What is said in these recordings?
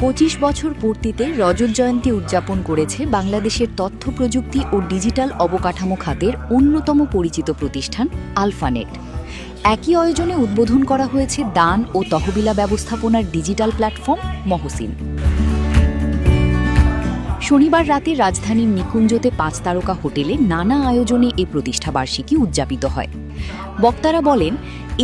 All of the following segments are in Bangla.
25 বছর পূর্তিতে রজত জয়ন্তী উদযাপন করেছে বাংলাদেশের তথ্য প্রযুক্তি ও ডিজিটাল অবকাঠামো খাতের অন্যতম পরিচিত প্রতিষ্ঠান আলফানেট। একই আয়োজনে উদ্বোধন করা হয়েছে দান ও তহবিলা ব্যবস্থাপনার ডিজিটাল প্ল্যাটফর্ম মহসিন। শনিবার রাতে রাজধানীর নিকুঞ্জতে 5 তারকা হোটেলে নানা আয়োজনে এ প্রতিষ্ঠাবার্ষিকী উদযাপিত হয়। বক্তারা বলেন,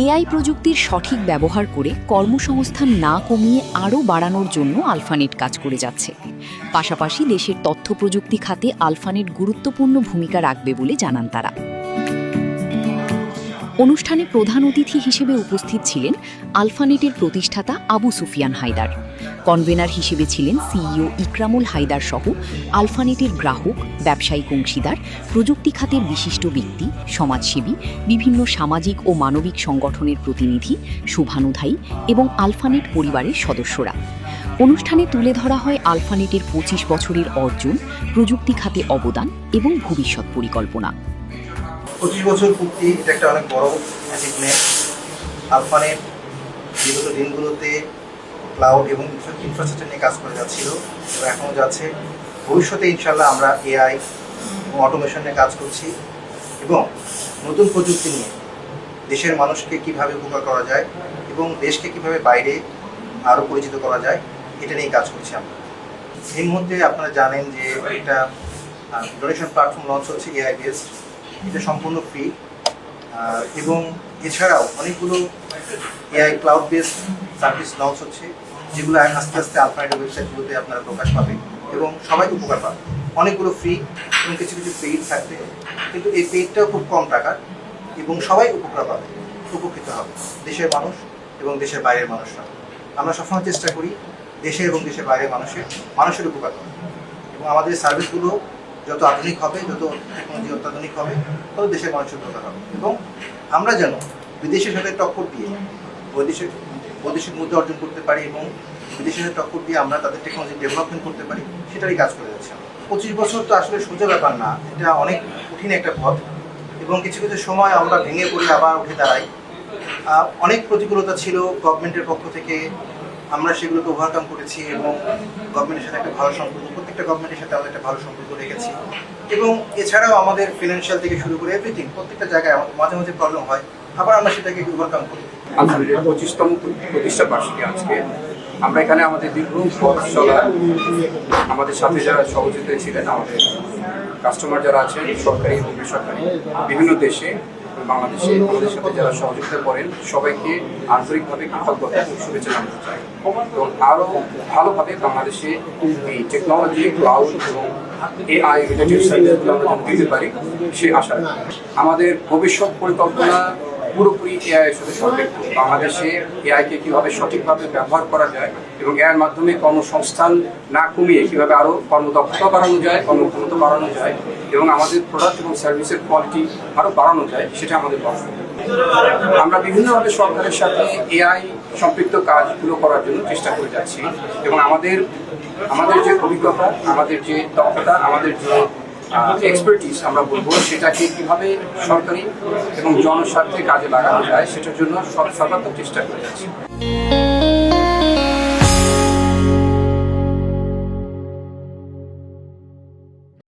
এআই প্রযুক্তির সঠিক ব্যবহার করে কর্মসংস্থান না কমিয়ে আরও বাড়ানোর জন্য আলফানেট কাজ করে যাচ্ছে। পাশাপাশি দেশের তথ্য প্রযুক্তি খাতে আলফানেট গুরুত্বপূর্ণ ভূমিকা রাখবে বলে জানান তারা। অনুষ্ঠানে প্রধান অতিথি হিসেবে উপস্থিত ছিলেন আলফানেটের প্রতিষ্ঠাতা আবু সুফিয়ান হায়দার। কনভেনার হিসেবে ছিলেন সিইও ইকরামুল হায়দার সহ আলফানেটের গ্রাহক, ব্যবসায়িক অংশীদার, প্রযুক্তি খাতের বিশিষ্ট ব্যক্তি, সমাজসেবী, বিভিন্ন সামাজিক ও মানবিক সংগঠনের প্রতিনিধি, শুভানুধ্যায়ী এবং আলফানেট পরিবারের সদস্যরা। অনুষ্ঠানে তুলে ধরা হয় আলফানেটের 25 বছরের অর্জন, প্রযুক্তি খাতে অবদান এবং ভবিষ্যৎ পরিকল্পনা। 25 বছর পূর্তি এটা একটা অনেক বড় অ্যাচিভমেন্ট। আলফানেট বিগত দিনগুলোতে ক্লাউড এবং ইনফ্রাস্ট্রাকচার নিয়ে কাজ করে যাচ্ছিল এবং এখনও যাচ্ছে। ভবিষ্যতে ইনশাল্লাহ আমরা এআই এবং অটোমেশন নিয়ে কাজ করছি এবং নতুন প্রযুক্তি নিয়ে দেশের মানুষকে কিভাবে উপকার করা যায় এবং দেশকে কিভাবে বাইরে আরও পরিচিত করা যায় এটা নিয়ে কাজ করছি আমরা। এই মুহূর্তে আপনারা জানেন যে একটা ডোনেশন প্ল্যাটফর্ম লঞ্চ হচ্ছে এআই বেসড। এটা সম্পূর্ণ ফ্রি এবং এছাড়াও অনেকগুলো AI cloud based service launch হচ্ছে, যেগুলো আস্তে আস্তে আলফানেটের ওয়েবসাইটগুলোতে আপনারা প্রকাশ পাবে এবং সবাই উপকার পাবে। অনেকগুলো ফ্রি এবং কিছু কিছু পেইড থাকবে, কিন্তু এই পেইডটাও খুব কম টাকার এবং সবাই উপকার পাবে, উপকৃত হবে, দেশের মানুষ এবং দেশের বাইরের মানুষরা। আমরা সবসময় চেষ্টা করি দেশের এবং দেশের বাইরের মানুষের উপকার করা এবং আমাদের সার্ভিসগুলো যত আধুনিক হবে, যত টেকনোলজি অত্যাধুনিক হবে, তত দেশের মানুষের উপকার হবে এবং আমরা যেন বিদেশের সাথে টক্কর দিয়ে বৈদেশিক মুদ্রা অর্জন করতে পারি এবং বিদেশের সাথে টক্কর দিয়ে আমরা তাদের টেকনোলজি ডেভেলপমেন্ট করতে পারি, সেটারই কাজ করে যাচ্ছে। 25 বছর তো আসলে সোজা ব্যাপার না, এটা অনেক কঠিন একটা পথ এবং কিছু কিছু সময় আমরা ভেঙে পড়ে আবার উঠে দাঁড়াই। অনেক প্রতিকূলতা ছিল গভর্নমেন্টের পক্ষ থেকে, আমরা সেগুলোকে ওভারকাম করেছি এবং গভর্নমেন্টের সাথে একটা ভালো সম্পর্ক, প্রত্যেকটা গভর্নমেন্টের সাথে আমরা একটা ভালো সম্পর্ক রেখেছি এবং এছাড়াও আমাদের ফিনান্সিয়াল থেকে শুরু করে এভরিথিং, প্রত্যেকটা জায়গায় আমাদের মাঝে মাঝে প্রবলেম হয়, আবার আমরা সেটাকে ওভারকাম করি। আলফানেটের 25তম প্রতিষ্ঠা বার্ষিকী আজকে আমরা এখানে আমাদের দীর্ঘ পথ চলা, আমাদের সাথে যারা সহযোগিতা ছিলেন, আমাদের কাস্টমার যারা আছেন সরকারি এবং বেসরকারি বিভিন্ন দেশে, বাংলাদেশে আমাদের সাথে যারা সহযোগিতা করেন, সবাইকে আন্তরিকভাবে কৃতজ্ঞতা এবং শুভেচ্ছা জানাতে চাই এবং আরও ভালোভাবে বাংলাদেশে এই টেকনোলজি, ক্লাউড এবং এআই রিলেটেড সার্ভিসগুলো আমরা যেন দিতে পারি সেই আশা রাখি। আমাদের ভবিষ্যৎ পরিকল্পনা পুরোপুরি এআই এর সাথে সম্পৃক্ত। বাংলাদেশে এআইকে কীভাবে সঠিকভাবে ব্যবহার করা যায় এবং এর মাধ্যমে কর্মসংস্থান না কমিয়ে কীভাবে আরও কর্মদক্ষতা বাড়ানো যায়, কর্মক্ষমতা বাড়ানো যায় এবং আমাদের প্রোডাক্ট এবং সার্ভিসের কোয়ালিটি আরও বাড়ানো যায়, সেটা আমাদের লক্ষ্য। আমরা বিভিন্নভাবে সরকারের সাথে এআই সম্পৃক্ত কাজগুলো করার জন্য চেষ্টা করে যাচ্ছি এবং আমাদের যে অভিজ্ঞতা, আমাদের যে দক্ষতা, আমাদের যে এক্সপার্টিস আমরা বলবো, সেটাকে কীভাবে সরকারি এবং জনস্বার্থে কাজে লাগানো যায় সেটার জন্য সর্বাত্মক চেষ্টা করে যাচ্ছি।